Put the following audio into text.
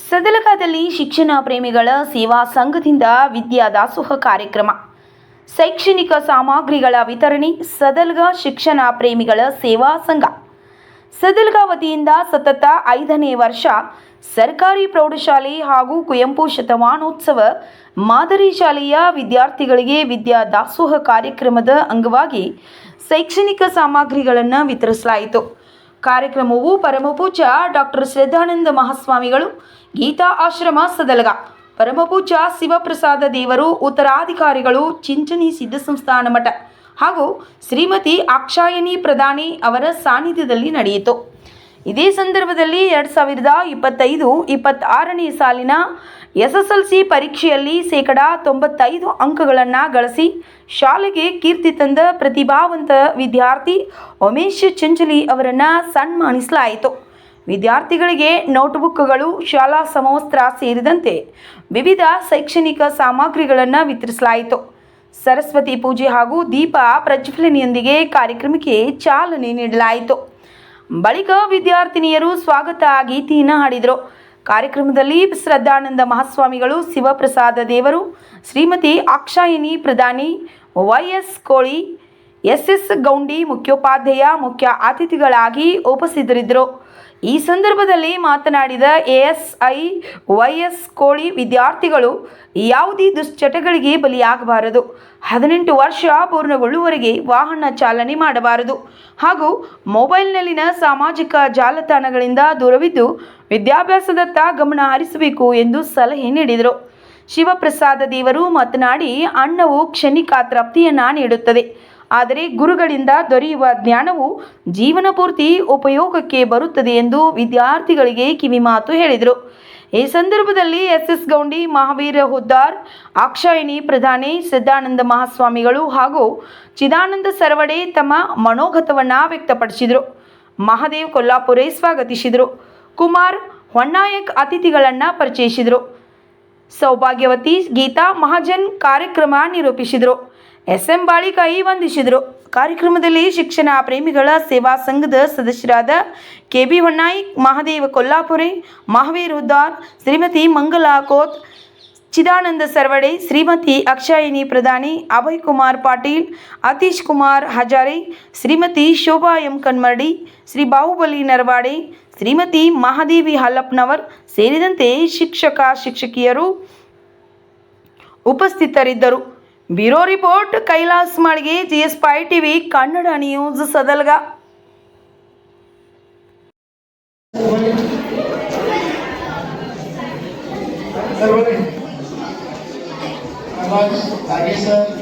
ಸದಲಗಾದಲ್ಲಿ ಶಿಕ್ಷಣ ಪ್ರೇಮಿಗಳ ಸೇವಾ ಸಂಘದಿಂದ ವಿದ್ಯಾ ದಾಸೋಹ ಕಾರ್ಯಕ್ರಮ. ಶೈಕ್ಷಣಿಕ ಸಾಮಗ್ರಿಗಳ ವಿತರಣೆ. ಸದಲಗ ಶಿಕ್ಷಣ ಪ್ರೇಮಿಗಳ ಸೇವಾ ಸಂಘ ಸದಲಗ ವತಿಯಿಂದ ಸತತ 5ನೇ ವರ್ಷ ಸರ್ಕಾರಿ ಪ್ರೌಢಶಾಲೆ ಹಾಗೂ ಕುವೆಂಪು ಶತಮಾನೋತ್ಸವ ಮಾದರಿ ಶಾಲೆಯ ವಿದ್ಯಾರ್ಥಿಗಳಿಗೆ ವಿದ್ಯಾ ದಾಸೋಹ ಕಾರ್ಯಕ್ರಮದ ಅಂಗವಾಗಿ ಶೈಕ್ಷಣಿಕ ಸಾಮಗ್ರಿಗಳನ್ನು ವಿತರಿಸಲಾಯಿತು. ಕಾರ್ಯಕ್ರಮವು ಪರಮಪೂಜ್ಯ ಡಾಕ್ಟರ್ ಶ್ರದ್ಧಾನಂದ ಮಹಾಸ್ವಾಮಿಗಳು, ಗೀತಾ ಆಶ್ರಮ ಸದಲಗ, ಪರಮಪೂಜ್ಯ ಶಿವಪ್ರಸಾದ ದೇವರು ಉತ್ತರಾಧಿಕಾರಿಗಳು, ಚಿಂಚಣಿ ಸಿದ್ಧಸಂಸ್ಥಾನ ಮಠ ಹಾಗೂ ಶ್ರೀಮತಿ ಅಕ್ಷಾಯಣಿ ಪ್ರಧಾನಿ ಅವರ ಸಾನ್ನಿಧ್ಯದಲ್ಲಿ ನಡೆಯಿತು. ಇದೇ ಸಂದರ್ಭದಲ್ಲಿ 2025-26ನೇ ಸಾಲಿನ SSLC ಪರೀಕ್ಷೆಯಲ್ಲಿ 95% ಅಂಕಗಳನ್ನು ಗಳಿಸಿ ಶಾಲೆಗೆ ಕೀರ್ತಿ ತಂದ ಪ್ರತಿಭಾವಂತ ವಿದ್ಯಾರ್ಥಿ ಉಮೇಶ್ ಚಂಚಲಿ ಅವರನ್ನು ಸನ್ಮಾನಿಸಲಾಯಿತು. ವಿದ್ಯಾರ್ಥಿಗಳಿಗೆ ನೋಟ್ಬುಕ್ಗಳು, ಶಾಲಾ ಸಮವಸ್ತ್ರ ಸೇರಿದಂತೆ ವಿವಿಧ ಶೈಕ್ಷಣಿಕ ಸಾಮಗ್ರಿಗಳನ್ನು ವಿತರಿಸಲಾಯಿತು. ಸರಸ್ವತಿ ಪೂಜೆ ಹಾಗೂ ದೀಪ ಪ್ರಜ್ವಲನೆಯೊಂದಿಗೆ ಕಾರ್ಯಕ್ರಮಕ್ಕೆ ಚಾಲನೆ ನೀಡಲಾಯಿತು. ಬಳಿಕ ವಿದ್ಯಾರ್ಥಿನಿಯರು ಸ್ವಾಗತ ಗೀತೆಯನ್ನು ಹಾಡಿದರು. ಕಾರ್ಯಕ್ರಮದಲ್ಲಿ ಶ್ರದ್ಧಾನಂದ ಮಹಾಸ್ವಾಮಿಗಳು, ಶಿವಪ್ರಸಾದ ದೇವರು, ಶ್ರೀಮತಿ ಅಕ್ಷಾಯಣಿ ಪ್ರಧಾನಿ, YS ಕೋಳಿ, SS ಗೌಂಡಿ ಮುಖ್ಯೋಪಾಧ್ಯಾಯ ಮುಖ್ಯ ಅತಿಥಿಗಳಾಗಿ ಉಪಸ್ಥಿತರಿದ್ದರು. ಈ ಸಂದರ್ಭದಲ್ಲಿ ಮಾತನಾಡಿದ ASI YS ಕೋಳಿ, ವಿದ್ಯಾರ್ಥಿಗಳು ಯಾವುದೇ ದುಶ್ಚಟಗಳಿಗೆ ಬಲಿಯಾಗಬಾರದು, 18 ವರ್ಷ ಪೂರ್ಣಗೊಳ್ಳುವವರೆಗೆ ವಾಹನ ಚಾಲನೆ ಮಾಡಬಾರದು ಹಾಗೂ ಮೊಬೈಲ್ನಲ್ಲಿನ ಸಾಮಾಜಿಕ ಜಾಲತಾಣಗಳಿಂದ ದೂರವಿದ್ದು ವಿದ್ಯಾಭ್ಯಾಸದತ್ತ ಗಮನ ಹರಿಸಬೇಕು ಎಂದು ಸಲಹೆ ನೀಡಿದರು. ಶಿವಪ್ರಸಾದ ದೇವರು ಮಾತನಾಡಿ, ಅನ್ನವು ಕ್ಷಣಿಕ ತೃಪ್ತಿಯನ್ನು ನೀಡುತ್ತದೆ, ಆದರೆ ಗುರುಗಳಿಂದ ದೊರೆಯುವ ಜ್ಞಾನವು ಜೀವನ ಪೂರ್ತಿ ಉಪಯೋಗಕ್ಕೆ ಬರುತ್ತದೆ ಎಂದು ವಿದ್ಯಾರ್ಥಿಗಳಿಗೆ ಕಿವಿಮಾತು ಹೇಳಿದರು. ಈ ಸಂದರ್ಭದಲ್ಲಿ SS ಗೌಂಡಿ, ಮಹಾವೀರ ಹುದ್ದಾರ್, ಅಕ್ಷಾಯಣಿ ಪ್ರಧಾನಿ, ಶ್ರದ್ಧಾನಂದ ಮಹಾಸ್ವಾಮಿಗಳು ಹಾಗೂ ಚಿದಾನಂದ ಸರವಡೆ ತಮ್ಮ ಮನೋಗತವನ್ನು ವ್ಯಕ್ತಪಡಿಸಿದರು. ಮಹಾದೇವ್ ಕೊಲ್ಲಾಪುರೆ ಸ್ವಾಗತಿಸಿದರು. ಕುಮಾರ್ ಹೊನ್ನಾಯಕ್ ಅತಿಥಿಗಳನ್ನು ಪರಿಚಯಿಸಿದರು. ಸೌಭಾಗ್ಯವತಿ ಗೀತಾ ಮಹಾಜನ್ ಕಾರ್ಯಕ್ರಮ ನಿರೂಪಿಸಿದರು. SM ಬಾಳಿಕಾಯಿ ವಂದಿಸಿದರು. ಕಾರ್ಯಕ್ರಮದಲ್ಲಿ ಶಿಕ್ಷಣ ಪ್ರೇಮಿಗಳ ಸೇವಾ ಸಂಘದ ಸದಸ್ಯರಾದ KB ಹೊನ್ನಾಯಿಕ್, ಮಹಾದೇವ ಕೊಲ್ಲಾಪುರೆ, ಮಹಾವೀರ್ ಹುದ್ದಾರ್, ಶ್ರೀಮತಿ ಮಂಗಲಾ ಕೋತ್, ಚಿದಾನಂದ ಸರ್ವಡೆ, ಶ್ರೀಮತಿ ಅಕ್ಷಾಯಣಿ ಪ್ರಧಾನಿ, ಅಭಯ್ ಕುಮಾರ್ ಪಾಟೀಲ್, ಅತೀಶ್ ಕುಮಾರ್ ಹಜಾರೆ, ಶ್ರೀಮತಿ ಶೋಭಾ M ಕನ್ಮರ್ಡಿ, ಶ್ರೀ ಬಾಹುಬಲಿ ನರವಾಡೆ, ಶ್ರೀಮತಿ ಮಹಾದೇವಿ ಹಲ್ಲಪ್ಪನವರ್ ಸೇರಿದಂತೆ ಶಿಕ್ಷಕಿಯರು ಉಪಸ್ಥಿತರಿದ್ದರು. Bureau report Kailash Malge, GS5 TV Kannada news Sadalga. Sir